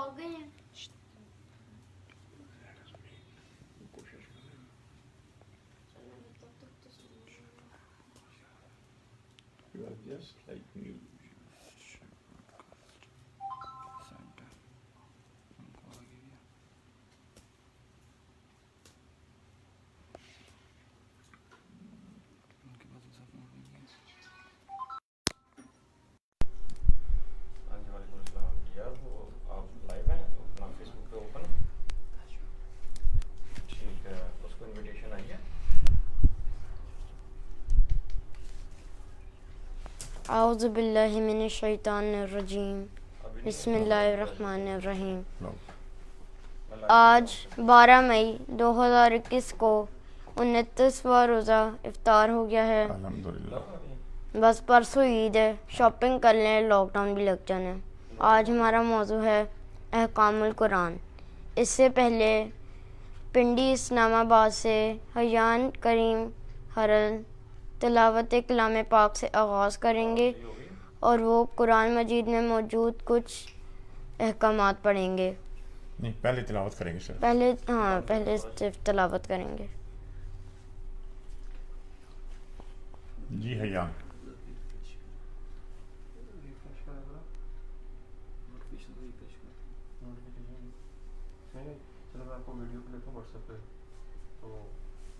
You are just like me. اعوذ باللہ من الشیطان الرجیم بسم اللہ الرحمن الرحیم. آج 12 مئی 2021 کو 29واں روزہ افطار ہو گیا ہے. الحمدللہ. بس پرسوں عید ہے, شاپنگ کر لیں, لاک ڈاؤن بھی لگ جانا ہے. آج ہمارا موضوع ہے احکام القرآن. اس سے پہلے پنڈی اسلام آباد سے حیان کریم ہرل تلاوت کلام پاک سے آغاز کریں گے اور وہ قرآن مجید میں موجود کچھ احکامات پڑھیں گے. نہیں, پہلے تلاوت کریں گے سر. پہلے صرف تلاوت کریں گے. جی حیان. چلو میں آپ کو ویڈیو پہ لیتا ہوں واٹس ایپ پہ, تو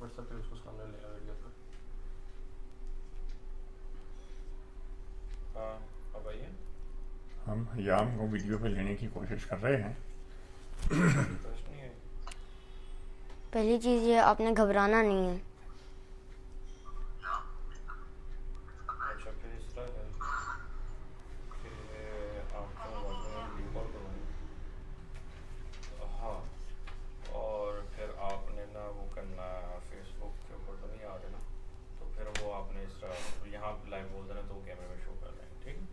واٹس ایپ پہ اس کو سامنے لے آ ویڈیو پہ. اب آئیے. ہم حیان کو ویڈیو پہ لینے کی کوشش کر رہے ہیں. پہلی چیز یہ آپ نے گھبرانا نہیں ہے. اچھا, پھر اس طرح ہے کہ آپ کو ویڈیو کال کروں. ہاں, اور پھر آپ نے نا وہ کرنا فیس بک کے اوپر تو نہیں آ رہے نا, تو پھر وہ آپ نے اس طرح یہاں پہ لائیو بول دینا تو وہ کیمرے میں شو کر لیں گے. ٹھیک ہے,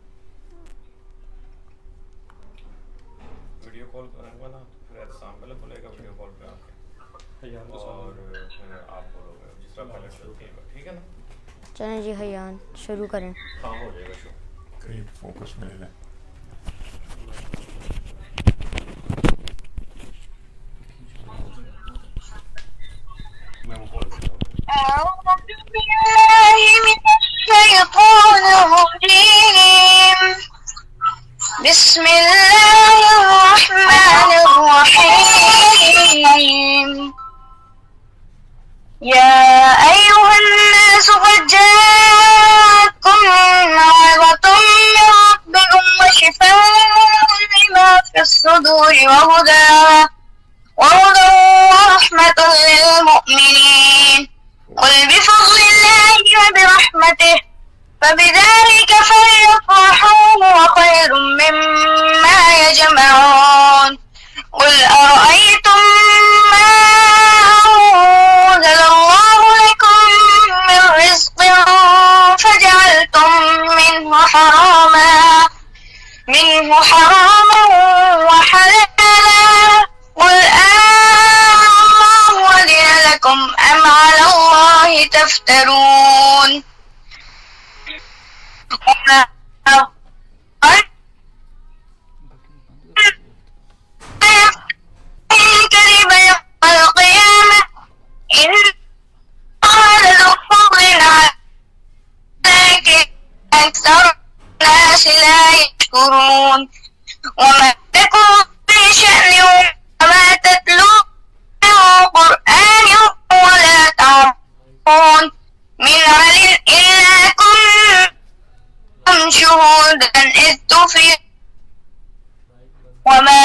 ویڈیو کال کریں گا نا تو پھر احتسام پہلے بولے گا ویڈیو کال پہ آ کے, اور پھر آپ بولو گے جس طرح پہلے چلتی ہے. ٹھیک ہے نا. چلیں جی حیان شروع کریں. ہاں, ہو جائے گا شو. قریب فوکس میں لے لیں. میں وہ کال کرتا ہوں. أعوذ بالله من الشيطان الرجيم. بسم الله الرحمن الرحيم. يا أيها الناس قد جاءتكم موعظة من ربكم وشفاء لما في الصدور وهدى ورحمة للمؤمنين. قل بفضل الله وبرحمته فبذلك فليفرحوا هو خير مما يجمعون. قل أرأيتم ما أنزل الله لكم من رزق فجعلتم منه حراما وحلالا قل الله أذن لكم أم على الله تفترون. كذب يوم القيامة إن الله لذو فضل ولكن أكثر الناس لا يشكرون. وما لكم من شأن وما تتلو من قرآن ولا تعرفون من عمل إلا كنتم شهودا إذ تفيضون وما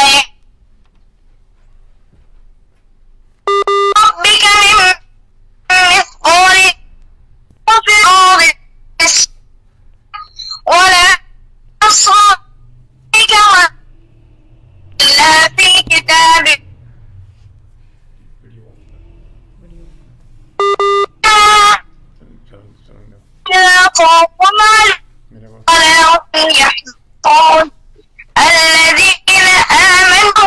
ربك من مثقال في الأرض ولا أصابك إلا في كتاب. ولا هم يحزنون. الذين آمنوا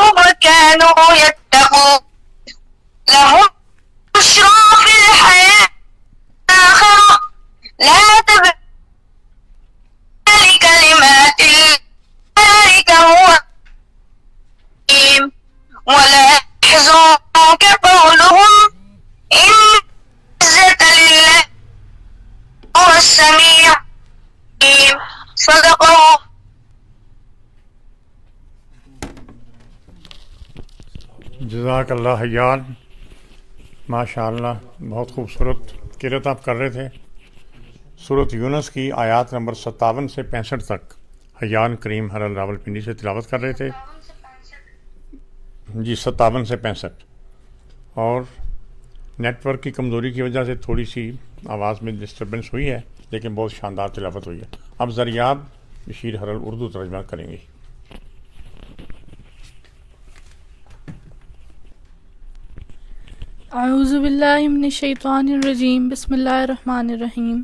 جزاک اللہ حیان، ماشاء اللہ بہت خوبصورت قرأت آپ کر رہے تھے۔ سورۃ یونس کی آیات نمبر 57 سے 65 تک حیان کریم حلال راولپنڈی سے تلاوت کر رہے تھے جی، 57 سے 65، اور نیٹ ورک کی کمزوری کی وجہ سے تھوڑی سی آواز میں ڈسٹربنس ہوئی ہے، لیکن بہت شاندار تلاوت ہوئی ہے۔ اب ذریعہ بشیر حلال اردو ترجمہ کریں گے۔ اعوذ باللہ من الشیطان الرجیم، بسم اللہ الرحمن الرحیم۔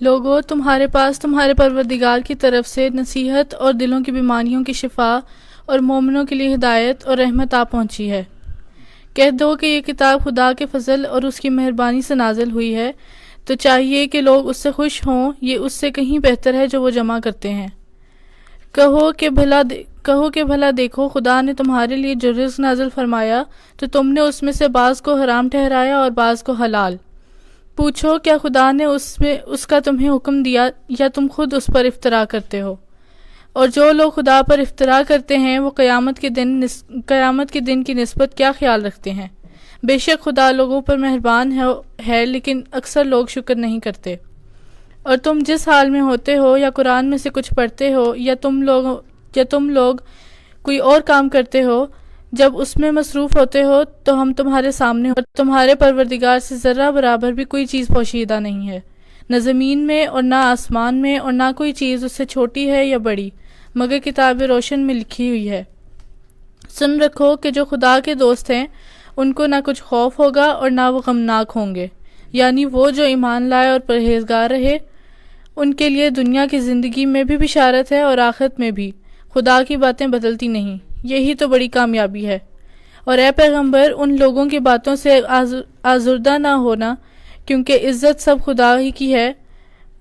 لوگو، تمہارے پاس تمہارے پروردگار کی طرف سے نصیحت اور دلوں کی بیماریوں کی شفا اور مومنوں کے لیے ہدایت اور رحمت آ پہنچی ہے۔ کہہ دو کہ یہ کتاب خدا کے فضل اور اس کی مہربانی سے نازل ہوئی ہے، تو چاہیے کہ لوگ اس سے خوش ہوں، یہ اس سے کہیں بہتر ہے جو وہ جمع کرتے ہیں۔ کہو کہ بھلا دیکھو، خدا نے تمہارے لیے جو رزق نازل فرمایا تو تم نے اس میں سے بعض کو حرام ٹھہرایا اور بعض کو حلال۔ پوچھو، کیا خدا نے اس کا تمہیں حکم دیا یا تم خود اس پر افطرا کرتے ہو؟ اور جو لوگ خدا پر افطرا کرتے ہیں وہ قیامت کے دن کی نسبت کیا خیال رکھتے ہیں؟ بے شک خدا لوگوں پر مہربان ہے، لیکن اکثر لوگ شکر نہیں کرتے۔ اور تم جس حال میں ہوتے ہو یا قرآن میں سے کچھ پڑھتے ہو یا تم لوگ کوئی اور کام کرتے ہو، جب اس میں مصروف ہوتے ہو تو ہم تمہارے سامنے اور تمہارے پروردگار سے ذرہ برابر بھی کوئی چیز پوشیدہ نہیں ہے، نہ زمین میں اور نہ آسمان میں، اور نہ کوئی چیز اس سے چھوٹی ہے یا بڑی، مگر کتاب روشن میں لکھی ہوئی ہے۔ سن رکھو کہ جو خدا کے دوست ہیں ان کو نہ کچھ خوف ہوگا اور نہ وہ غمناک ہوں گے، یعنی وہ جو ایمان لائے اور پرہیزگار رہے، ان کے لیے دنیا کی زندگی میں بھی بشارت ہے اور آخرت میں بھی۔ خدا کی باتیں بدلتی نہیں، یہی تو بڑی کامیابی ہے۔ اور اے پیغمبر، ان لوگوں کی باتوں سے آزردہ نہ ہونا، کیونکہ عزت سب خدا ہی کی ہے،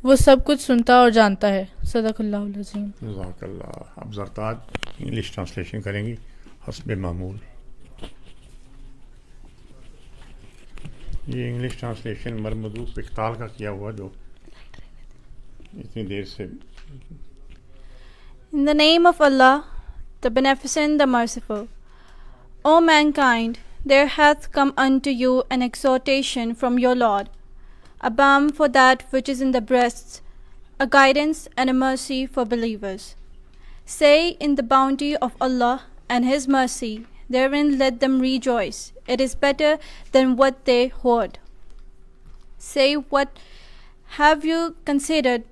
وہ سب کچھ سنتا اور جانتا ہے۔ صدق اللہ العظیم۔ جزاک اللہ۔ اب زرتاج انگلش ٹرانسلیشن کریں گی حسب معمول۔ یہ انگلش ٹرانسلیشن مرمدوق اقتال کا کیا ہوا جو اتنی دیر سے۔ In the name of Allah, the Beneficent, the Merciful. O mankind, there hath come unto you an exhortation from your Lord, a balm for that which is in the breasts, a guidance and a mercy for believers. Say, in the bounty of Allah and His mercy, therein let them rejoice. It is better than what they hoard. Say, what have you considered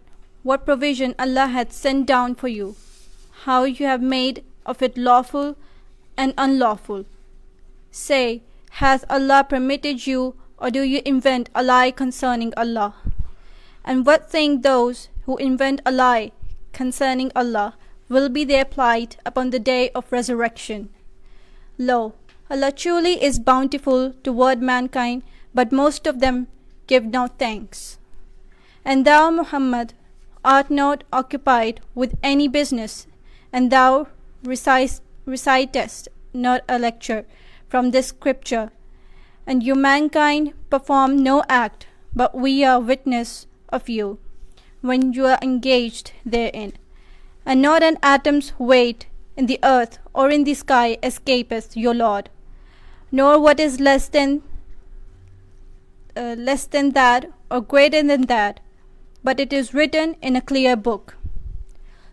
what provision Allah hath sent down for you, how you have made of it lawful and unlawful? Say, hath Allah permitted you, or do you invent a lie concerning Allah? And what think those who invent a lie concerning Allah will be their plight upon the day of resurrection? Lo, Allah truly is bountiful toward mankind, but most of them give no thanks. And thou, Muhammad, art not occupied with any business, and thou recitest not a lecture from this scripture, and you mankind perform no act, but we are witness of you when you are engaged therein, and not an atom's weight in the earth or in the sky escapeth your Lord, nor what is less than that or greater than that, but it is written in a clear book.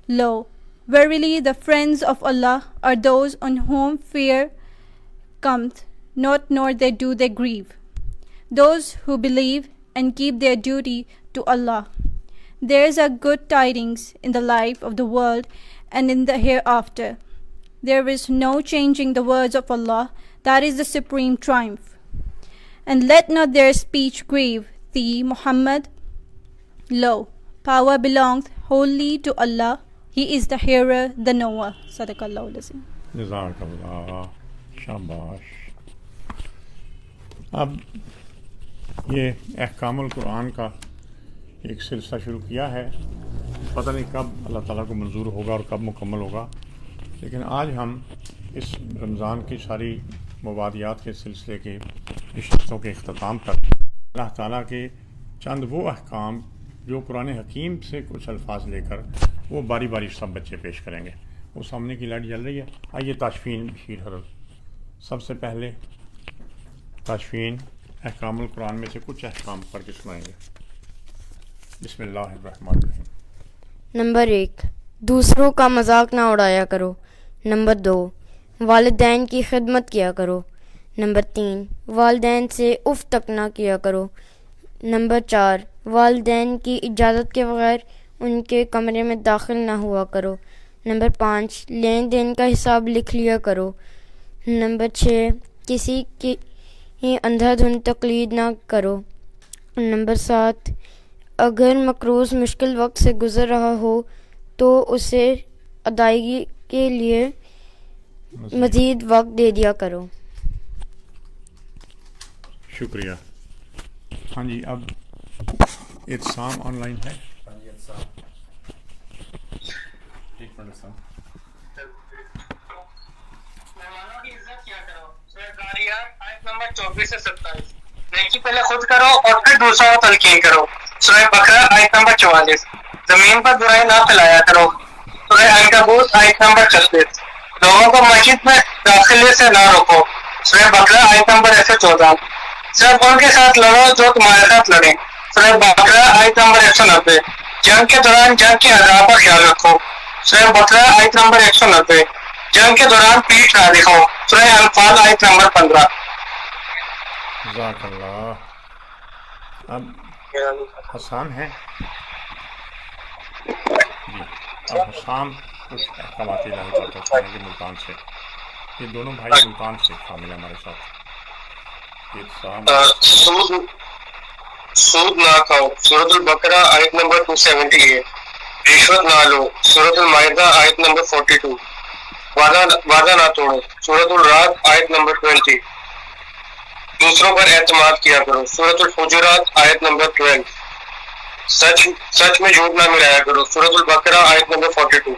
Lo, verily the friends of Allah are those on whom fear cometh not, nor do they grieve, those who believe and keep their duty to Allah. There is a good tidings in the life of the world and in the hereafter. There is no changing the words of Allah. That is the supreme triumph. And let not their speech grieve thee, Muhammad. Lo, power belongeth wholly to Allah. He is the hearer, the knower. Sadaqallahu al-Azim. جزاک اللہ، شاباش۔ اب یہ احکام القرآن کا ایک سلسلہ شروع کیا ہے، پتہ نہیں کب اللہ تعالیٰ کو منظور ہوگا اور کب مکمل ہوگا، لیکن آج ہم اس رمضان کی ساری مبادیات کے سلسلے کے نشستوں کے اختتام پر اللہ تعالیٰ کے چند وہ احکام جو قرآن حکیم سے کچھ الفاظ لے کر وہ باری باری سب بچے پیش کریں گے۔ وہ سامنے کی لائٹ جل رہی ہے، آئیے تاشفین بشیر حرل۔ سب سے پہلے تشفین احکام القرآن میں سے کچھ احکام پڑھ کے سنائیں گے. بسم اللہ الرحمن الرحیم. نمبر 1، دوسروں کا مذاق نہ اڑایا کرو. نمبر 2، والدین کی خدمت کیا کرو. نمبر 3، والدین سے اف تک نہ کیا کرو. نمبر 4، والدین کی اجازت کے بغیر ان کے کمرے میں داخل نہ ہوا کرو. نمبر 5، لین دین کا حساب لکھ لیا کرو. نمبر 6، کسی کی اندھا دھند تقلید نہ کرو. نمبر 7، اگر مقروض مشکل وقت سے گزر رہا ہو تو اسے ادائیگی کے لیے مزید وقت دے دیا کرو. شکریہ. ہاں جی، اب اعتصام آن لائن ہے. ہاں جی احسان، ایک منٹ احسان. مہمانوں کی عزت کیا کرو. سورہ ذاریات آیت نمبر 24 سے 27. نیکی پہلے خود کرو اور پھر دوسروں کو تلقین کرو. سورہ بقرہ آیت نمبر 44. زمین پر برائی نہ پھیلایا کرو. سورہ عنکبوت آیت نمبر 36. لوگوں کو مسجد میں داخلے سے نہ روکو. سورہ بقرہ آیت نمبر 114. صرف ان کے ساتھ لڑو جو تمہارے ساتھ لڑیں. سورہ بقرہ آیت نمبر 190. جنگ کے دوران جنگ کے آداب کا خیال رکھو. سورہ بقرہ آیت نمبر 190. جنگ کے دوران پیٹھ نہ دکھاؤ. سورہ انفال آیت نمبر 15. جزاک اللہ. اب حسان ہے جی. اب حسان کچھ احکامات الہی پڑھ کر سنائیں گے ملتان سے. یہ دونوں بھائی ملتان سے شامل ہیں ہمارے ساتھ. اعتصام. سود نہ کھاؤ. سورۃ البقرہ آیت نمبر 278. رشوت نہ لو. سورۃ المائدہ آیت نمبر 42. وعدہ نہ توڑو. سورۃ الرعد آیت نمبر 20. دوسروں پر اعتماد کیا کرو. سورۃ الحجرات آیت نمبر 12. سچ میں جھوٹ نہ ملایا کرو. سورۃ البقرہ آیت نمبر 42.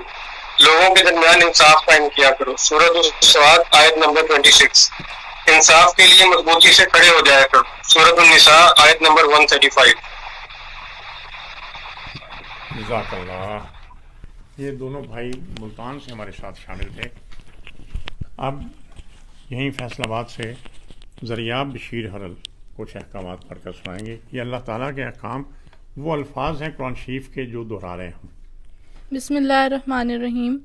لوگوں کے درمیان انصاف قائم کیا کرو. سورۃ الصاد آیت نمبر 26. انصاف کے لیے مضبوطی سے کھڑے ہو جایا کرو. سورۃ النساء آیت نمبر 135. جزاک اللہ. یہ دونوں بھائی ملتان سے ہمارے ساتھ شامل تھے. اب یہیں فیصل آباد سے زریاب بشیر حرل کچھ احکامات پڑھ کر سنائیں گے. یہ اللہ تعالیٰ کے احکام وہ الفاظ ہیں قرآن شریف کے جو دہرا رہے ہیں. بسم اللہ الرحمن الرحیم.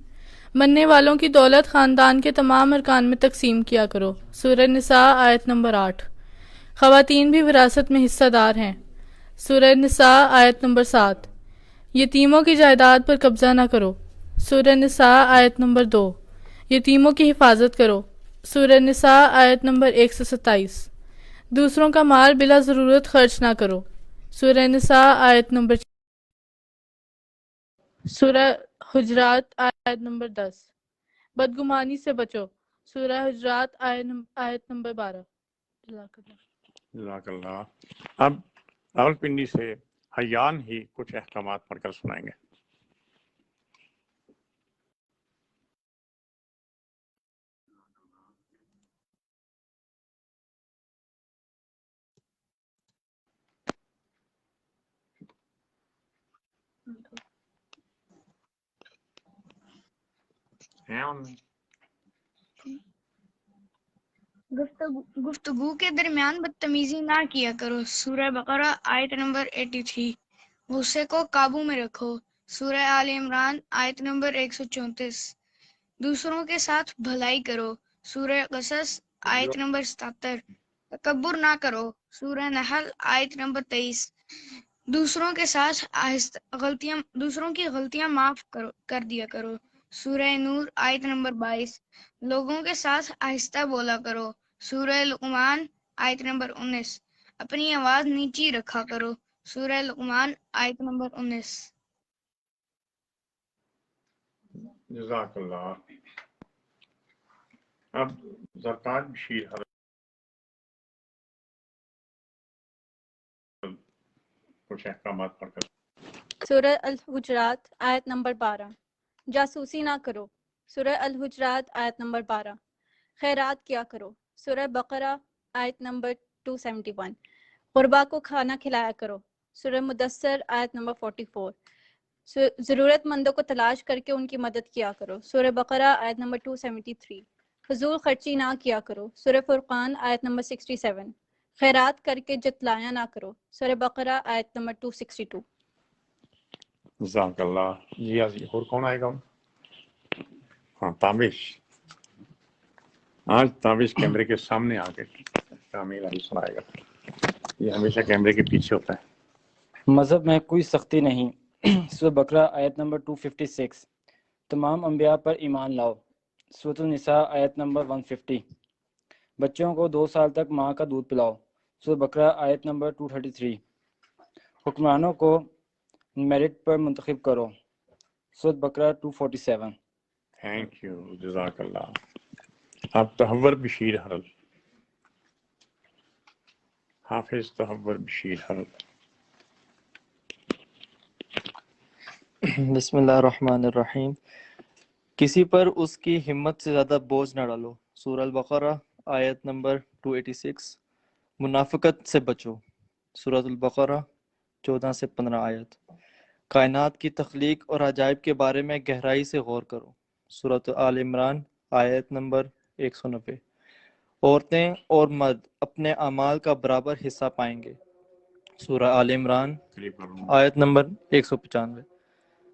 مننے والوں کی دولت خاندان کے تمام ارکان میں تقسیم کیا کرو. سورہ نساء آیت نمبر 8. خواتین بھی وراثت میں حصہ دار ہیں. سورہ نساء آیت نمبر 7. یتیموں کی جائیداد پر قبضہ نہ کرو. سورہ نساء آیت نمبر 2. یتیموں کی حفاظت کرو. سورہ نساء آیت نمبر 127. دوسروں کا مال بلا ضرورت خرچ نہ کرو. سورہ نساء آیت نمبر 4. سورہ حجرات آیت نمبر 10. بدگمانی سے بچو. سورہ حجرات آیت نمبر 12. جزاک اللہ. اب راولپنڈی سے حیان ہی کچھ احکامات پڑھ کر سنائیں گے. گفتگو کے درمیان بدتمیزی نہ کیا کرو. سورہ بقرہ آیت نمبر 83. غصے کو قابو میں رکھو. سورہ آل عمران آیت نمبر 134. دوسروں کے ساتھ بھلائی کرو. سورہ قصص آیت نمبر 77. تکبر نہ کرو. سورہ نحل آیت نمبر 23. دوسروں کے ساتھ دوسروں کی غلطیاں معاف کر دیا کرو. سورہ نور آیت نمبر 22. لوگوں کے ساتھ آہستہ بولا کرو. سورہ لقمان آیت نمبر 19. اپنی آواز نیچی رکھا کرو. سورہ لقمان آیت نمبر 19. جزاک اللہ. اب زرکات بشیر حرل کچھ احکامات پڑھ کر. سورہ الحجرات آیت نمبر 12. جاسوسی نہ کرو. سورہ الحجرات آیت نمبر 12. خیرات کیا کرو. سورہ بقرہ آیت نمبر 271. غربا کو کھانا کھلایا کرو. سورہ مدثر آیت نمبر 44. ضرورت مندوں کو تلاش کر کے ان کی مدد کیا کرو. سورہ بقرہ آیت نمبر 273. فضول خرچی نہ کیا کرو، سورہ فرقان آیت نمبر 67۔ خیرات کر کے جتلایا نہ کرو، سورہ بقرہ آیت نمبر 262۔ جزاک اللہ۔ جی اور کون آئے گا؟ ہاں تابش، آج تابش کیمرے کے سامنے آ کے شامل علی سنائے گا، یہ ہمیشہ کیمرے کے پیچھے ہوتا ہے۔ مذہب میں کوئی سختی نہیں۔ سورہ بقرہ آیت نمبر 256۔ تمام انبیاء پر ایمان لاؤ، سورۃ النساء آیت نمبر 150۔ بچوں کو 2 سال تک ماں کا دودھ پلاؤ، سورہ بقرہ آیت نمبر 233۔ حکمرانوں کو میرٹ پر منتخب کرو، سورۃ بقرہ 247۔ تھینک یو، جزاک اللہ۔ اب تحور بشیر حرل، حافظ تحور بشیر حرل۔ بسم اللہ الرحمن الرحیم۔ کسی پر اس کی ہمت سے زیادہ بوجھ نہ ڈالو، سورہ البقرہ آیت نمبر 286۔ منافقت سے بچو، سورۃ البقرہ 14 سے 15 آیت۔ کائنات کی تخلیق اور عجائب کے بارے میں گہرائی سے غور کرو، سورۃ آل عمران آیت نمبر 190۔ عورتیں اور مرد اپنے اعمال کا برابر حصہ پائیں گے، سورہ آل عمران آیت نمبر 195۔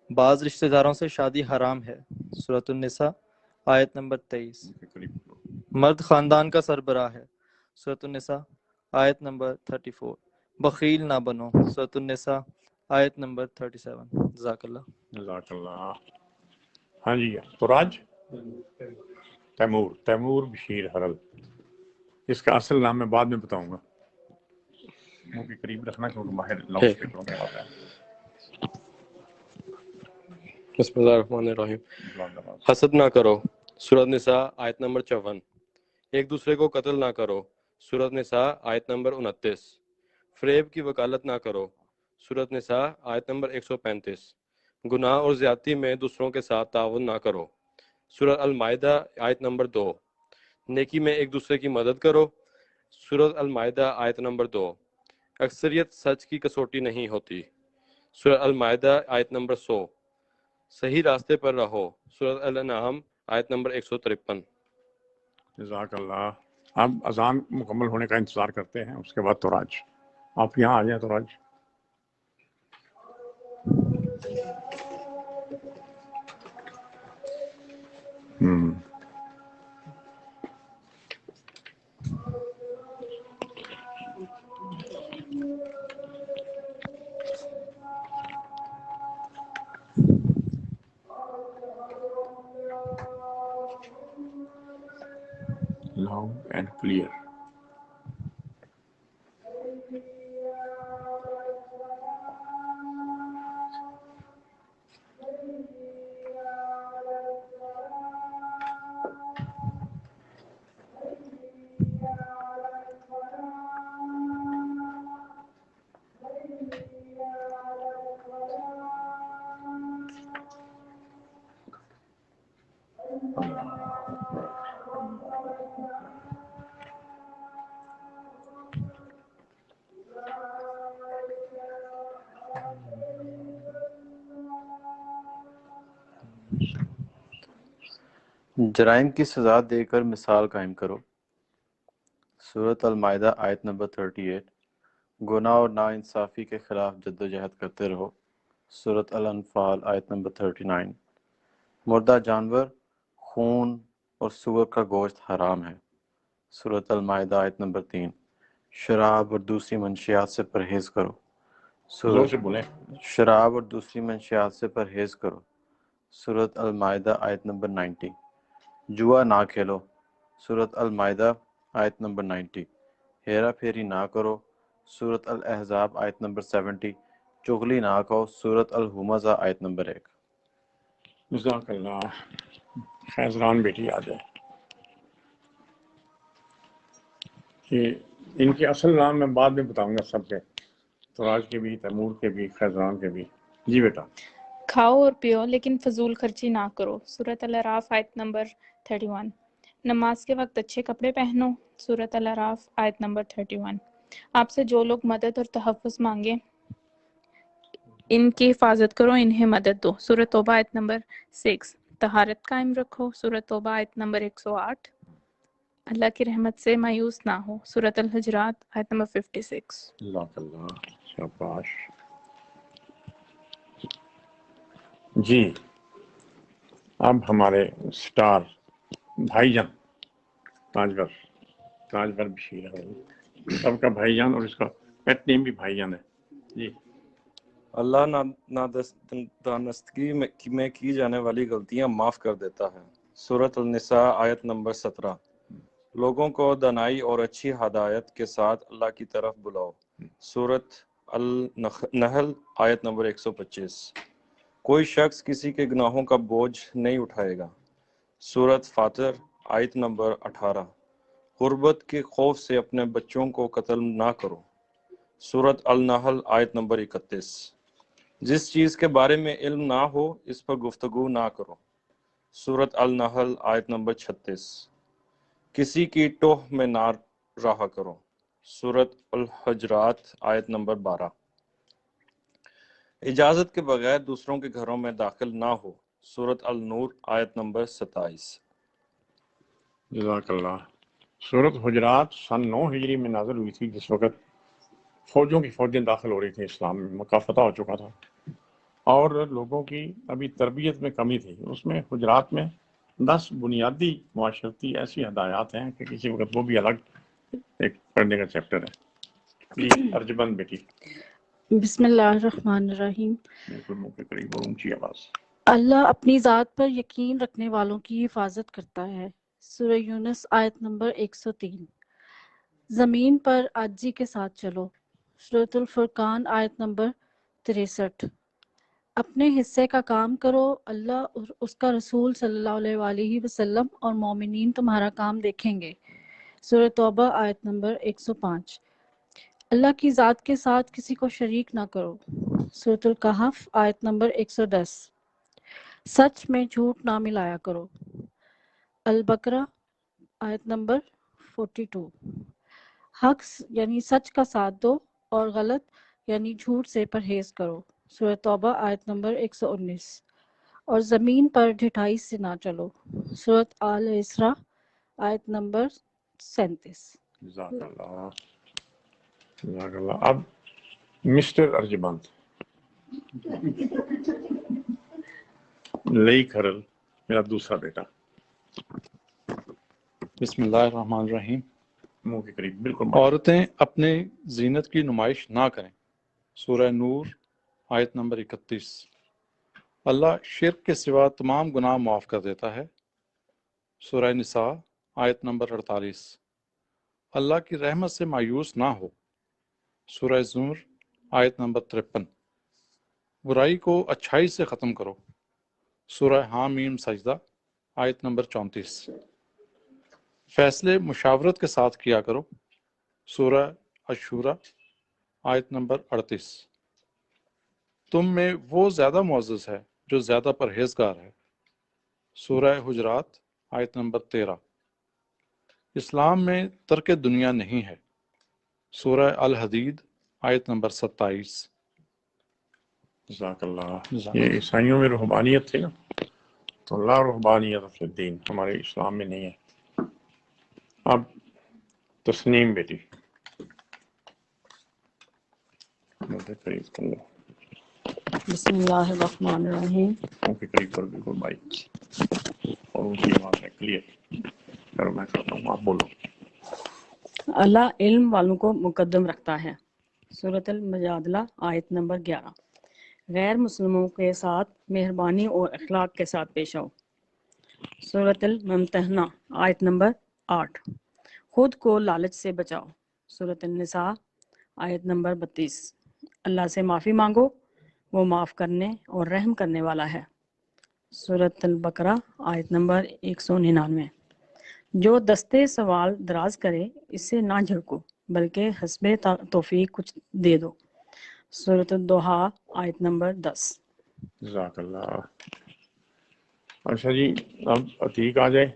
بعض رشتہ داروں سے شادی حرام ہے، سورۃ النساء آیت نمبر 23۔ مرد خاندان کا سربراہ ہے، سورۃ النساء آیت نمبر 34۔ بخیل نہ بنو، سورۃ النساء آیت نمبر 37۔ جزاک اللہ۔ جزاک اللہ۔ ہاں جی تراج، تیمور بشیر حرل۔ اس کا اصل نام میں بعد میں بتاؤں گا، منہ کے قریب رکھنا کیونکہ باہر لاؤڈ اسپیکروں میں آتا ہے۔ بسم اللہ الرحمن الرحیم۔ حسد نہ کرو، سورۃ نساء آیت نمبر 54۔ ایک دوسرے کو قتل نہ کرو، سورۃ نساء آیت نمبر 29۔ فریب کی وکالت نہ کرو، سورۃ نساء آیت نمبر 135۔ گناہ اور زیادتی میں دوسروں کے ساتھ تعاون نہ کرو، سورۃ المائدہ آیت نمبر 2۔ نیکی میں ایک دوسرے کی مدد کرو، سورۃ المائدہ آیت نمبر 2۔ اکثریت سچ کی کسوٹی نہیں ہوتی، سورۃ المائدہ آیت نمبر 100۔ صحیح راستے پر رہو، سورۃ الانعام آیت نمبر 153۔ جزاک اللہ۔ اب اذان مکمل ہونے کا انتظار کرتے ہیں، اس کے بعد تراج۔ آپ یہاں آ جائیں تراج۔ Loud and clear. جرائم کی سزا دے کر مثال قائم کرو، سورۃ المائدہ آیت نمبر 38۔ گناہ اور ناانصافی کے خلاف جدوجہد کرتے رہو، سورۃ الانفال آیت نمبر 39۔ مردہ جانور، خون اور سور کا گوشت حرام ہے، سورۃ المائدہ آیت نمبر 3۔ شراب اور دوسری منشیات سے پرہیز کرو، شراب اور دوسری منشیات سے پرہیز کرو، سورۃ المائدہ آیت نمبر 90۔ جوا نہ کھیلو، سورۃ المائدہ آیت نمبر 90۔ ہیرا پھیری نہ کرو، سورۃ الاحزاب آیت نمبر 70۔ چغلی نہ کہو، سورۃ الہمزہ آیت نمبر 1۔ جزاک اللہ۔ خیزران بیٹی آ جائے کہ ان کے اصل نام میں بعد میں بتاؤں گا سب کے، تراج کے بھی، تیمور کے بھی، خیزران کے بھی۔ جی بیٹا۔ کھاؤ اور پیو لیکن فضول خرچی نہ کرو، سورۃ الاعراف آیت نمبر 31۔ نماز کے وقت اچھے کپڑے پہنو، سورۃ الاعراف آیت نمبر 31۔ آپ سے جو لوگ مدد اور تحفظ مانگے ان کی حفاظت کرو، انہیں مدد دو، سورۃ توبہ آیت نمبر 6۔ طہارت قائم رکھو، سورۃ توبہ آیت نمبر 108۔ اللہ کی رحمت سے مایوس نہ ہو، سورۃ الحجرات آیت نمبر 56۔ جزاک اللہ، شاباش۔ جی اب ہمارے سٹار بھائی جان تاجور بشیر ہے، سب کا بھائی جان، اور اس کا پیٹ نیم بھی بھائی جان ہے۔ جی اللہ نادانستگی میں کی جانے والی غلطیاں معاف کر دیتا ہے، سورۃ النساء آیت نمبر 17۔ لوگوں کو دانائی اور اچھی ہدایت کے ساتھ اللہ کی طرف بلاؤ، سورۃ النحل آیت نمبر 125۔ کوئی شخص کسی کے گناہوں کا بوجھ نہیں اٹھائے گا، سورۃ فاطر آیت نمبر 18۔ غربت کے خوف سے اپنے بچوں کو قتل نہ کرو، سورۃ النحل آیت نمبر 31۔ جس چیز کے بارے میں علم نہ ہو اس پر گفتگو نہ کرو، سورۃ النحل آیت نمبر 36۔ کسی کی ٹوہ میں نہ رہا کرو، سورۃ الحجرات آیت نمبر 12۔ اجازت کے بغیر دوسروں کے گھروں میں داخل نہ ہو، سورۃ النور آیت نمبر 27۔ جزاک اللہ۔ سورۃ حجرات سن 9 ہجری میں نازل ہوئی تھی، جس وقت فوجوں کی فوجیں داخل ہو رہی تھیں اسلام میں، مکہ فتح ہو چکا تھا اور لوگوں کی ابھی تربیت میں کمی تھی۔ اس میں حجرات میں 10 بنیادی معاشرتی ایسی ہدایات ہیں کہ کسی وقت وہ بھی الگ ایک پڑھنے کا چیپٹر ہے۔ جی ارجمند بیٹی، بسم اللہ الرحمن الرحیم۔ بالکل منہ کے قریب اور اونچی آواز۔ اللہ اپنی ذات پر یقین رکھنے والوں کی حفاظت کرتا ہے، سورہ یونس آیت نمبر 103۔ زمین پر عاجزی کے ساتھ چلو، سورۃ الفرقان آیت نمبر 63۔ اپنے حصے کا کام کرو، اللہ اور اس کا رسول صلی اللہ علیہ وآلہ وسلم اور مومنین تمہارا کام دیکھیں گے، سورۃ توبہ آیت نمبر 105۔ اللہ کی ذات کے ساتھ کسی کو شریک نہ کرو، سورۃ الکہف آیت نمبر 110۔ سچ میں جھوٹ نہ ملایا کرو، البقرہ آیت نمبر 42۔ حق یعنی سچ کا ساتھ دو اور غلط یعنی جھوٹ سے پرہیز کرو، سورۃ توبہ آیت نمبر 119۔ اور زمین پر ڈھٹائی سے نہ چلو، سورۃ آل اسراء آیت نمبر 37۔ جزاک اللہ، جزاک اللہ۔ اب مسٹر ارجمند لئی کھرل، میرا دوسرا بیٹا، بسم اللہ الرحمن الرحیم۔ منہ کے قریب بالکل۔ عورتیں اپنے زینت کی نمائش نہ کریں، سورہ نور آیت نمبر 31۔ اللہ شرک کے سوا تمام گناہ معاف کر دیتا ہے، سورہ نساء آیت نمبر 48۔ اللہ کی رحمت سے مایوس نہ ہو، سورہ زمر آیت نمبر 53۔ برائی کو اچھائی سے ختم کرو، سورہ حامیم سجدہ آیت نمبر 34۔ فیصلے مشاورت کے ساتھ کیا کرو، سورہ الشورى آیت نمبر 38۔ تم میں وہ زیادہ معزز ہے جو زیادہ پرہیزگار ہے، سورہ حجرات آیت نمبر 13۔ اسلام میں ترک دنیا نہیں ہے، سورہ الحدید آیت نمبر 27۔ جزاک اللہ۔ یہ عیسائیوں میں رہبانیت تھی نا، تو لا رہبانیت فی الدین، ہمارے اسلام میں نہیں ہے۔ اب تسنیم بیٹی، قریب کر لو، بسم اللہ الرحمن الرحیم۔ منہ کے قریب پر بالکل بھائی، اور اونچی آواز ہے، کلیئر کرو، میں کرتا ہوں، آپ بولو۔ اللہ علم والوں کو مقدم رکھتا ہے، سورۃ المجادلہ آیت نمبر 11۔ غیر مسلموں کے ساتھ مہربانی اور اخلاق کے ساتھ پیش آؤ، سورۃ الممتحنہ آیت نمبر 8۔ خود کو لالچ سے بچاؤ، سورۃ النساء آیت نمبر 32۔ اللہ سے معافی مانگو، وہ معاف کرنے اور رحم کرنے والا ہے، سورۃ البقرہ آیت نمبر 199۔ جو دستے سوال دراز کرے اس سے نہ جھڑکو بلکہ حسب توفیق کچھ دے دو، سورۃ الضحیٰ آیت نمبر 10۔ جزاک اللہ۔ اچھا جی، اب عتیق آ جائے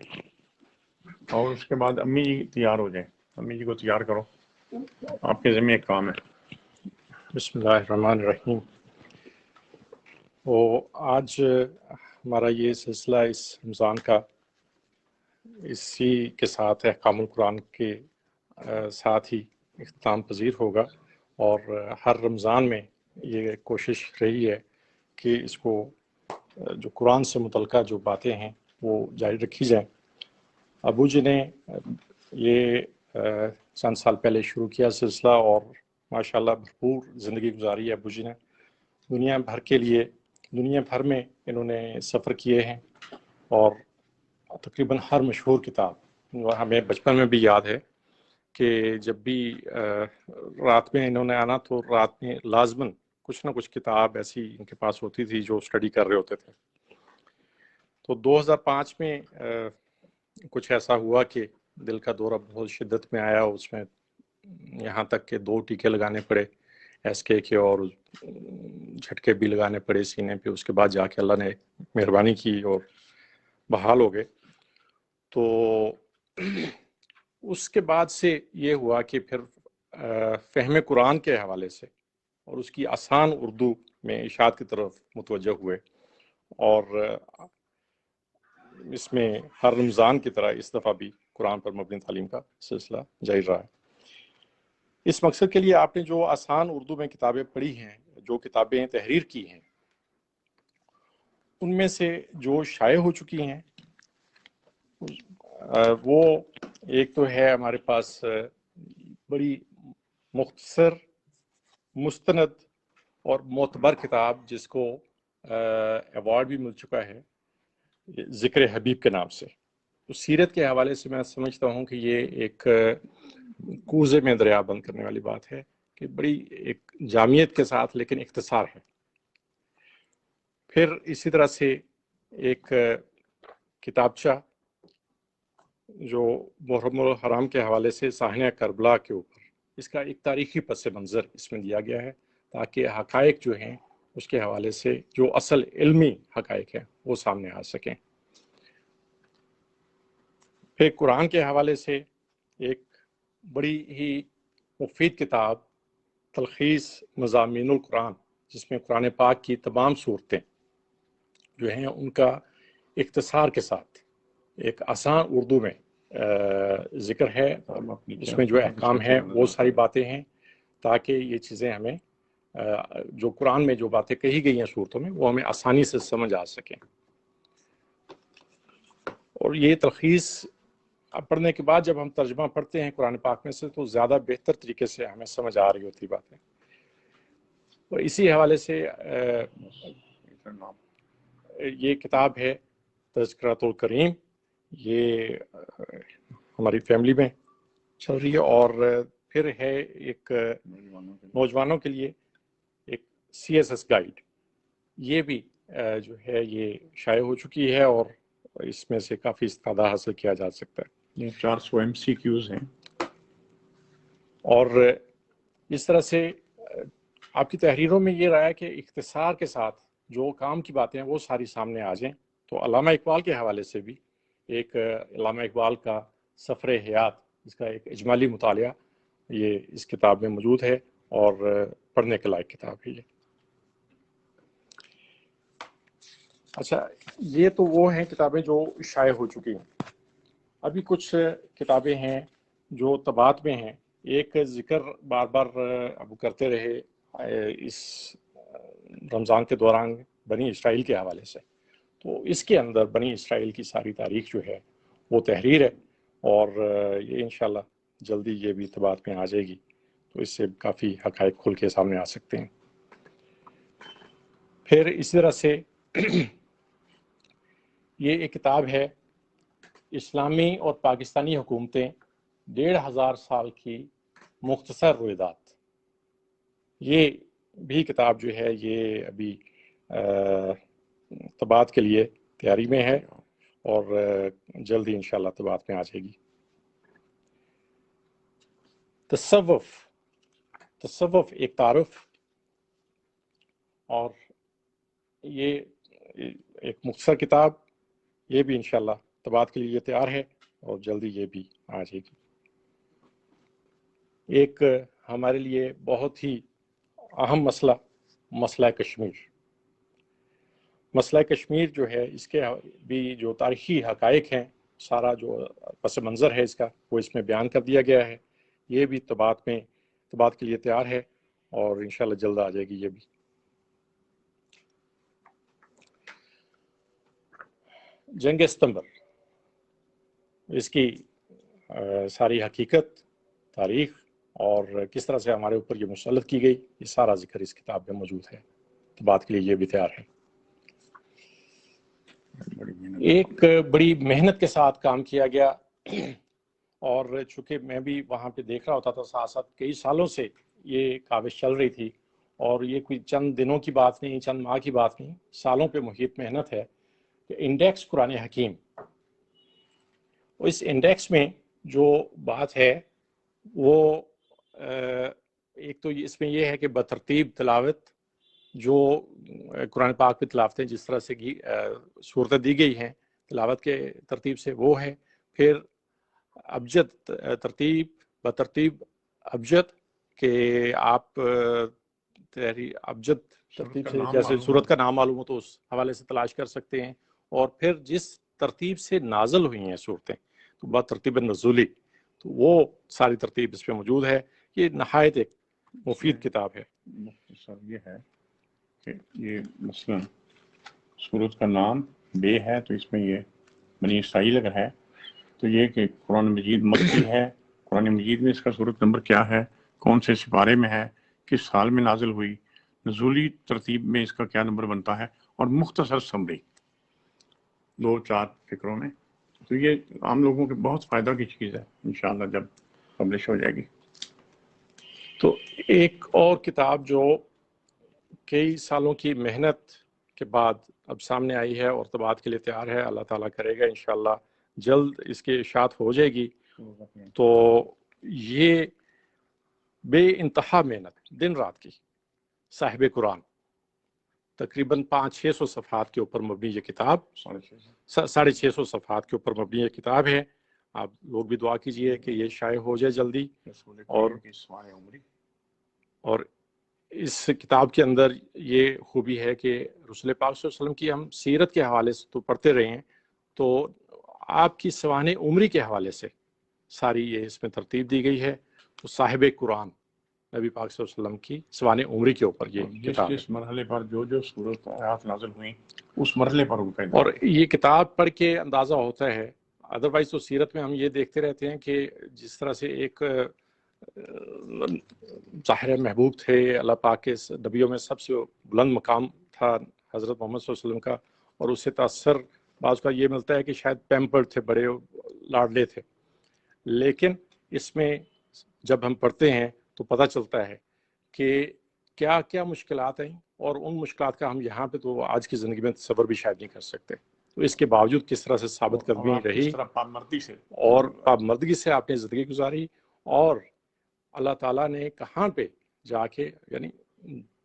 اور اس کے بعد امی جی تیار ہو جائیں، امی جی کو تیار کرو، آپ کے ذمہ ایک کام ہے۔ بسم اللہ الرحمن الرحیم۔ وہ آج ہمارا یہ سلسلہ اس رمضان کا اسی کے ساتھ احکام القرآن کے ساتھ ہی اختتام پذیر ہوگا، اور ہر رمضان میں یہ کوشش رہی ہے کہ اس کو جو قرآن سے متعلقہ جو باتیں ہیں وہ جاری رکھی جائیں۔ ابو جی نے یہ چند سال پہلے شروع کیا سلسلہ، اور ماشاءاللہ بھرپور زندگی گزاری ہے ابو جی نے۔ دنیا بھر میں انہوں نے سفر کیے ہیں، اور تقریباً ہر مشہور کتاب ہمیں بچپن میں بھی یاد ہے کہ جب بھی رات میں انہوں نے آنا تو رات میں لازماً کچھ نہ کچھ کتاب ایسی ان کے پاس ہوتی تھی جو اسٹڈی کر رہے ہوتے تھے۔ تو 2005 میں کچھ ایسا ہوا کہ دل کا دورہ بہت شدت میں آیا، اس میں یہاں تک کہ 2 ٹیکے لگانے پڑے SK کے، اور جھٹکے بھی لگانے پڑے سینے پہ۔ اس کے بعد جا کے اللہ نے مہربانی کی اور بحال ہو گئے۔ تو اس کے بعد سے یہ ہوا کہ پھر فہم قرآن کے حوالے سے اور اس کی آسان اردو میں اشاعت کی طرف متوجہ ہوئے، اور اس میں ہر رمضان کی طرح اس دفعہ بھی قرآن پر مبنی تعلیم کا سلسلہ جاری رہا ہے۔ اس مقصد کے لیے آپ نے جو آسان اردو میں کتابیں پڑھی ہیں، جو کتابیں تحریر کی ہیں، ان میں سے جو شائع ہو چکی ہیں وہ ایک تو ہے ہمارے پاس بڑی مختصر، مستند اور معتبر کتاب، جس کو ایوارڈ بھی مل چکا ہے، ذکر حبیب کے نام سے۔ تو سیرت کے حوالے سے میں سمجھتا ہوں کہ یہ ایک کوزے میں دریا بند کرنے والی بات ہے، کہ بڑی ایک جامعیت کے ساتھ لیکن اختصار ہے۔ پھر اسی طرح سے ایک کتابچہ جو محرم الحرام کے حوالے سے صحنہ کربلا کے اوپر، اس کا ایک تاریخی پس منظر اس میں دیا گیا ہے، تاکہ حقائق جو ہیں اس کے حوالے سے جو اصل علمی حقائق ہیں وہ سامنے آ سکیں۔ پھر قرآن کے حوالے سے ایک بڑی ہی مفید کتاب، تلخیص مضامین القرآن، جس میں قرآن پاک کی تمام صورتیں جو ہیں ان کا اختصار کے ساتھ ایک آسان اردو میں ذکر ہے، اس میں جو احکام ہیں وہ ساری باتیں ہیں، تاکہ یہ چیزیں ہمیں جو قرآن میں جو باتیں کہی گئی ہیں صورتوں میں وہ ہمیں آسانی سے سمجھ آ سکیں۔ اور یہ تلخیص پڑھنے کے بعد جب ہم ترجمہ پڑھتے ہیں قرآن پاک میں سے تو زیادہ بہتر طریقے سے ہمیں سمجھ آ رہی ہوتی باتیں۔ اور اسی حوالے سے یہ کتاب ہے تذکرۃ الکریم، یہ ہماری فیملی میں چل رہی ہے۔ اور پھر ہے ایک نوجوانوں کے لیے ایک CSS گائیڈ، یہ بھی جو ہے یہ شائع ہو چکی ہے، اور اس میں سے کافی استفادہ حاصل کیا جا سکتا ہے۔ 400 MCQs ہیں۔ اور اس طرح سے آپ کی تحریروں میں یہ رہا ہے کہ اختصار کے ساتھ جو کام کی باتیں ہیں وہ ساری سامنے آ جائیں۔ تو علامہ اقبال کے حوالے سے بھی ایک علامہ اقبال کا سفر حیات، اس کا ایک اجمالی مطالعہ یہ اس کتاب میں موجود ہے، اور پڑھنے کے لائق کتاب ہے یہ۔ اچھا، یہ تو وہ ہیں کتابیں جو شائع ہو چکی ہیں۔ ابھی کچھ کتابیں ہیں جو طباعت میں ہیں۔ ایک ذکر بار بار اب کرتے رہے اس رمضان کے دوران بنی اسرائیل کے حوالے سے، تو اس کے اندر بنی اسرائیل کی ساری تاریخ جو ہے وہ تحریر ہے، اور یہ انشاءاللہ جلدی یہ بھی طباعت میں آ جائے گی، تو اس سے کافی حقائق کھل کے سامنے آ سکتے ہیں۔ پھر اسی طرح سے یہ ایک کتاب ہے، اسلامی اور پاکستانی حکومتیں 1500 سال کی مختصر روایات۔ یہ بھی کتاب جو ہے یہ ابھی طباعت کے لیے تیاری میں ہے، اور جلدی انشاءاللہ طباعت میں آ جائے گی۔ تصوف ایک تعارف، اور یہ ایک مختصر کتاب، یہ بھی انشاءاللہ طباعت کے لیے تیار ہے، اور جلدی یہ بھی آ جائے گی۔ ایک ہمارے لیے بہت ہی اہم مسئلہ کشمیر۔ مسئلہ کشمیر جو ہے، اس کے بھی جو تاریخی حقائق ہیں سارا جو پس منظر ہے اس کا وہ اس میں بیان کر دیا گیا ہے. یہ بھی طباعت کے لیے تیار ہے اور انشاءاللہ جلد آ جائے گی. یہ بھی جنگ ستمبر، اس کی ساری حقیقت، تاریخ اور کس طرح سے ہمارے اوپر یہ مسلط کی گئی، یہ سارا ذکر اس کتاب میں موجود ہے. طباعت کے لیے یہ بھی تیار ہے. ایک بڑی محنت کے ساتھ کام کیا گیا، اور چونکہ میں بھی وہاں پہ دیکھ رہا ہوتا تھا ساتھ ساتھ، کئی سالوں سے یہ کاوش چل رہی تھی، اور یہ کوئی چند دنوں کی بات نہیں، چند ماہ کی بات نہیں، سالوں پہ محیط محنت ہے. کہ انڈیکس قرآن حکیم، اس انڈیکس میں جو بات ہے وہ ایک تو اس میں یہ ہے کہ بترتیب تلاوت جو قرآن پاک پہ تلاوتیں جس طرح سے صورتیں دی گئی ہیں تلاوت کے ترتیب سے وہ ہے. پھر ابجد ترتیب، بترتیب ابجد، کہ آپ ابجد ترتیب سے جیسے صورت کا نام معلوم ہو تو اس حوالے سے تلاش کر سکتے ہیں. اور پھر جس ترتیب سے نازل ہوئی ہیں صورتیں تو بترتیب نزولی، تو وہ ساری ترتیب اس پہ موجود ہے. یہ نہایت ایک مفید کتاب ہے. یہ ہے کہ یہ مثلا سورت کا نام بے ہے تو اس میں یہ بنی اسرائیل اگر ہے تو یہ کہ قرآن مجید مکی ہے، قرآن مجید میں اس کا سورت نمبر کیا ہے، کون سے سپارے میں ہے، کس سال میں نازل ہوئی، نزولی ترتیب میں اس کا کیا نمبر بنتا ہے، اور مختصر سمری 2-4 فکروں میں. تو یہ عام لوگوں کے بہت فائدہ کی چیز ہے انشاءاللہ جب پبلش ہو جائے گی. تو ایک اور کتاب جو کئی سالوں کی محنت کے بعد اب سامنے آئی ہے اور طباعت کے لیے تیار ہے، اللہ تعالیٰ کرے گا انشاءاللہ جلد اس کی اشاعت ہو جائے گی. تو یہ بے انتہا محنت دن رات کی، صاحب قرآن، تقریباً 500-600 صفحات کے اوپر مبنی یہ کتاب، 650 صفحات کے اوپر مبنی یہ کتاب ہے. آپ لوگ بھی دعا کیجئے کہ یہ شائع ہو جائے جلدی. اور اس کتاب کے اندر یہ خوبی ہے کہ رسول پاک صلی اللہ علیہ وسلم کی ہم سیرت کے حوالے سے تو پڑھتے رہے ہیں، تو آپ کی سوانح عمری کے حوالے سے ساری یہ اس میں ترتیب دی گئی ہے. تو صاحب قرآن نبی پاک صلی اللہ علیہ وسلم کی سوانح عمری کے اوپر یہ کتاب ہے. جس مرحلے پر جو صورت آیات نازل ہوئیں اس مرحلے پر ان کا اور یہ کتاب پڑھ کے اندازہ ہوتا ہے. ادروائز تو سیرت میں ہم یہ دیکھتے رہتے ہیں کہ جس طرح سے ایک ظاہر محبوب تھے اللہ پاک کے نبیوں میں سب سے بلند مقام تھا حضرت محمد صلی اللہ علیہ وسلم کا، اور اس سے تاثر بعض کا یہ ملتا ہے کہ شاید پیمپرڈ تھے، بڑے لاڈلے تھے. لیکن اس میں جب ہم پڑھتے ہیں تو پتہ چلتا ہے کہ کیا کیا مشکلات ہیں، اور ان مشکلات کا ہم یہاں پہ تو آج کی زندگی میں تصور بھی شاید نہیں کر سکتے. تو اس کے باوجود کس طرح سے ثابت قدمی رہی اور پابندگی سے آپ نے زندگی گزاری، اور اللہ تعالیٰ نے کہاں پہ جا کے، یعنی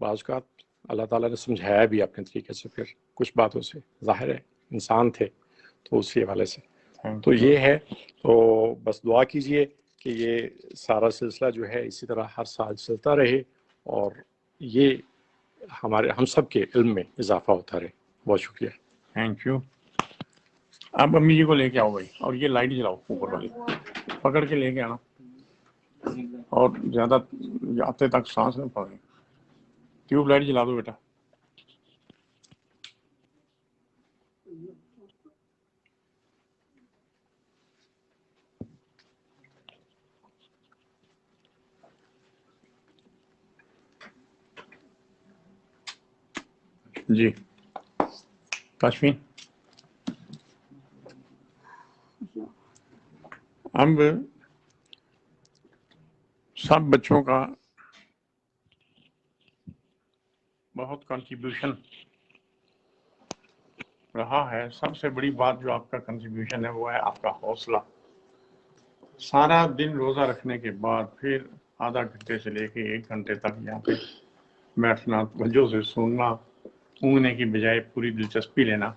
بعض اوقات اللہ تعالیٰ نے سمجھایا بھی اپنے طریقے سے، پھر کچھ باتوں سے ظاہر ہے انسان تھے تو اسی حوالے سے. تو یہ ہے، تو بس دعا کیجئے کہ یہ سارا سلسلہ جو ہے اسی طرح ہر سال چلتا رہے اور یہ ہم سب کے علم میں اضافہ ہوتا رہے. بہت شکریہ. Thank you. اب امی جی کو لے کے آؤ بھائی، اور یہ لائٹ جلاؤ اوپر والی، پکڑ کے لے کے آنا، اور زیادہ آتے تک سانس نہ پڑے. ٹیوب لائٹ جلا دو بیٹا. جی کاشفین، اب سب بچوں کا بہت کنٹریبیوشن رہا ہے. سب سے بڑی بات جو آپ کا کنٹریبیوشن ہے وہ ہے آپ کا حوصلہ. سارا دن روزہ رکھنے کے بعد پھر آدھا گھنٹے سے لے کے 1 گھنٹے تک یہاں پہ بیٹھنا، توجہ سے سننا، اونگنے کی بجائے پوری دلچسپی لینا.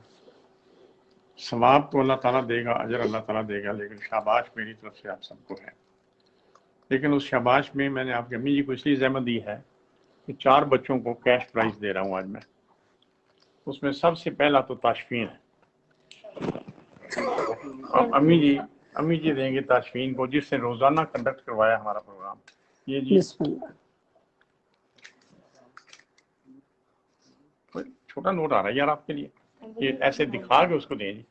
ثواب تو اللہ تعالیٰ دے گا، اجر اللہ تعالیٰ دے گا، لیکن شاباش میری طرف سے آپ سب کو ہے. لیکن اس شاباش میں نے آپ کی امی جی کو اس لیے زحمت دی ہے کہ 4 بچوں کو کیش پرائز دے رہا ہوں آج میں. اس میں سب سے پہلا تو تاشفین ہے. اب امی جی دیں گے تاشفین کو، جس سے روزانہ کنڈکٹ کروایا ہمارا پروگرام. یہ جی بسم اللہ. چھوٹا نوٹ آ رہا ہے یار آپ کے لیے، یہ ایسے دکھا کے اس کو دیں جی.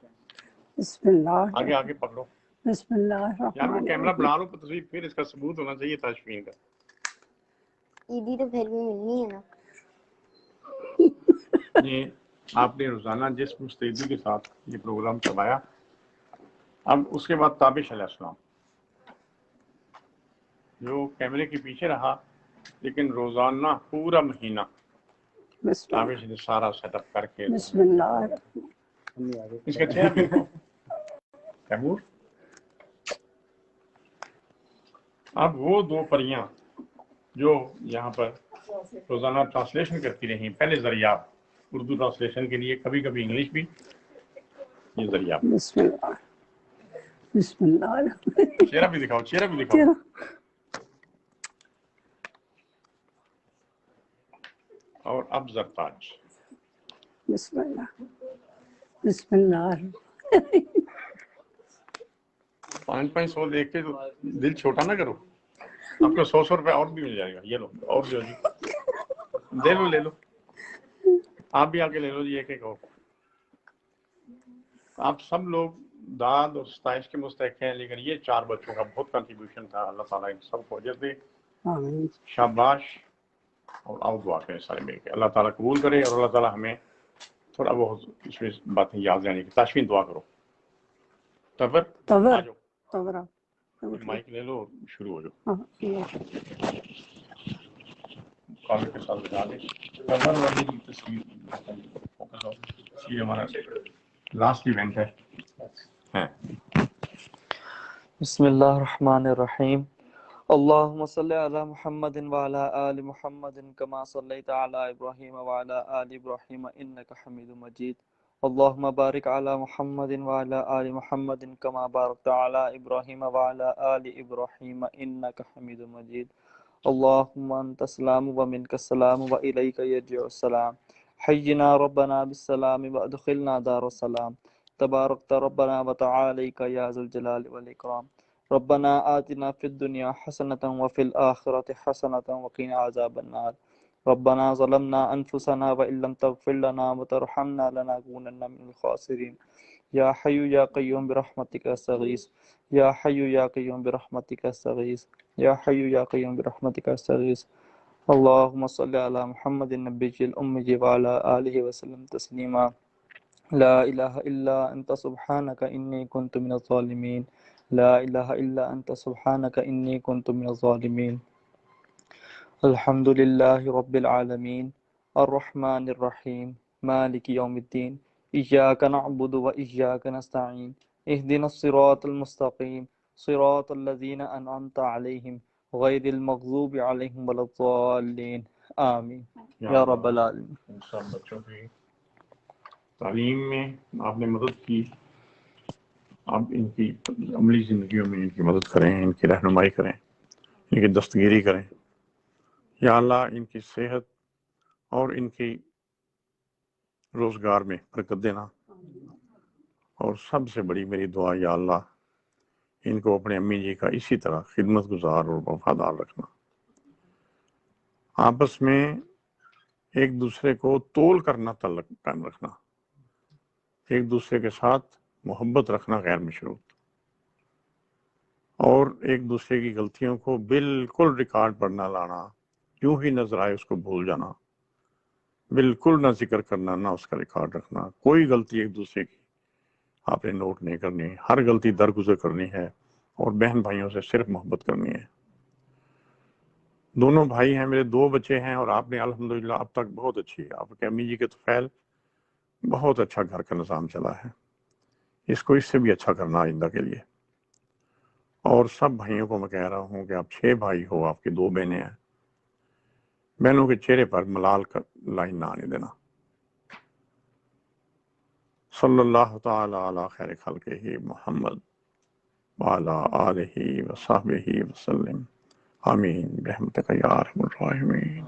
بسم اللہ. آگے پکڑو بسم اللہ یار، وہ الرحمن کیمرہ الرحیم. بنا لو تصویر، پھر اس کا ثبوت ہونا چاہیے تاشفین کا. عیدی تو پھر بھی ملنی ہے نا. یہ آپ نے روزانہ جس مستعدی کے ساتھ یہ پروگرام کروایا، اب اس کے بعد تابش علیہ السلام جو کیمرے کے پیچھے رہا، لیکن روزانہ پورا مہینہ بسم اللہ. تابش نے سارا سیٹ اپ کر کے بسم اللہ الرحمن. اس کا چہرہ بھی دیکھو تیمور. اب وہ دو پریاں جو یہاں پر روزانہ ٹرانسلیشن کرتی رہی، پہلے ذریعہ اردو ٹرانسلیشن کے لیے، کبھی کبھی انگلش بھی، یہ ذریعہ. بسم اللہ. بسم اللہ الرحمن. چہرہ بھی دکھاؤ. اور اب زرتاج. بسم اللہ. بسم اللہ. 500 دیکھ کے تو دل چھوٹا نہ کرو. آپ کو 100 روپے اور بھی مل جائے گا. یہ لو اور جو جی لے لو آپ بھی آگے لے لو جی، ایک اور. آپ سب لوگ داد اور ستائش کے مستحق ہیں، لیکن یہ 4 بچوں کا بہت کنٹریبیوشن تھا. اللہ تعالیٰ ان سب کو اجر دے. آمین. شاباش. اور آؤ دعا کریں سارے مل کے، اللہ تعالیٰ قبول کرے، اور اللہ تعالیٰ ہمیں تھوڑا بہت اس میں باتیں یاد رہنے کی. تاشفین دعا کرو. آ جاؤ، مائک لے لو، شروع ہو جاؤ. کالر کے ساتھ بجا دیں. کلر والی کی تصویر فوکس ہو. یہ ہمارا لاسٹ ایونٹ ہے. بسم اللہ الرحمن الرحیم. اللہم صلی علی محمد وعلی آل محمد کما صلیت علی ابراہیم وعلی آل ابراہیم انک حمید مجید. اللہم بارک علی محمد وعلی آل محمد کما بارکت علی ابراہیم وعلی آل ابراہیم انک حمید مجید. اللہم انت السلام ومنک السلام والیک یرجع السلام. حینا ربنا بالسلام وادخلنا دار السلام. تبارکت ربنا وتعالیک یا ذا الجلال والاکرام. ربنا آتنا فی الدنیا حسنة وفی الآخرة حسنة وقنا عذاب النار. ربنا ظلمنا انفسنا وان لم تغفر لنا وترحمنا لنكونن من الخاسرین. یا حی یا قیوم برحمتک استغیث. یا حی یا قیوم برحمتک استغیث. یا حی یا قیوم برحمتک استغیث. اللہم صلی علی محمد النبی الأمی وعلی آلہ وسلم تسلیما. لا الہ الا انت سبحانک انی کنت من الظالمین. لا الہ الا انت سبحانک انی کنت من الظالمین. الحمد للہ رب العالمین الرحمن الرحیم مالک یوم الدین. ایاک نعبد و ایاک نستعین. اہدنا الصراط المستقیم صراط الذین انعمت علیہم غیر المغضوب علیہم ولا الضالین. آمین یا رب العالمین. سب بچوں کی تعلیم میں آپ نے مدد کی، آپ ان کی عملی زندگیوں میں ان کی مدد کریں، ان کی رہنمائی کریں، ان کی دستگیری کریں. یا اللہ ان کی صحت اور ان کی روزگار میں برکت دینا. اور سب سے بڑی میری دعا، یا اللہ ان کو اپنے امی جی کا اسی طرح خدمت گزار اور وفادار رکھنا. آپس میں ایک دوسرے کو تول کرنا تعلق قائم رکھنا، ایک دوسرے کے ساتھ محبت رکھنا غیر مشروط، اور ایک دوسرے کی غلطیوں کو بالکل ریکارڈ پر نہ لانا، یوں ہی نظر آئے اس کو بھول جانا، بالکل نہ ذکر کرنا، نہ اس کا ریکارڈ رکھنا. کوئی غلطی ایک دوسرے کی آپ نے نوٹ نہیں کرنی، ہر غلطی درگزر کرنی ہے، اور بہن بھائیوں سے صرف محبت کرنی ہے. دونوں بھائی ہیں، میرے 2 بچے ہیں، اور آپ نے الحمدللہ اب تک بہت اچھی، آپ کے امی جی کے طفیل بہت اچھا گھر کا نظام چلا ہے. اس کو اس سے بھی اچھا کرنا آئندہ کے لیے. اور سب بھائیوں کو میں کہہ رہا ہوں کہ آپ 6 بھائی ہو، آپ کی 2 بہنیں ہیں، بہنوں کے چہرے پر ملال کا لائن نہ آنے دینا. صلی اللہ تعالی علی خیر خلقہ محمد وعلی آلہ وصحبہ وسلم. آمین برحمتک یا ارحم الراحمین.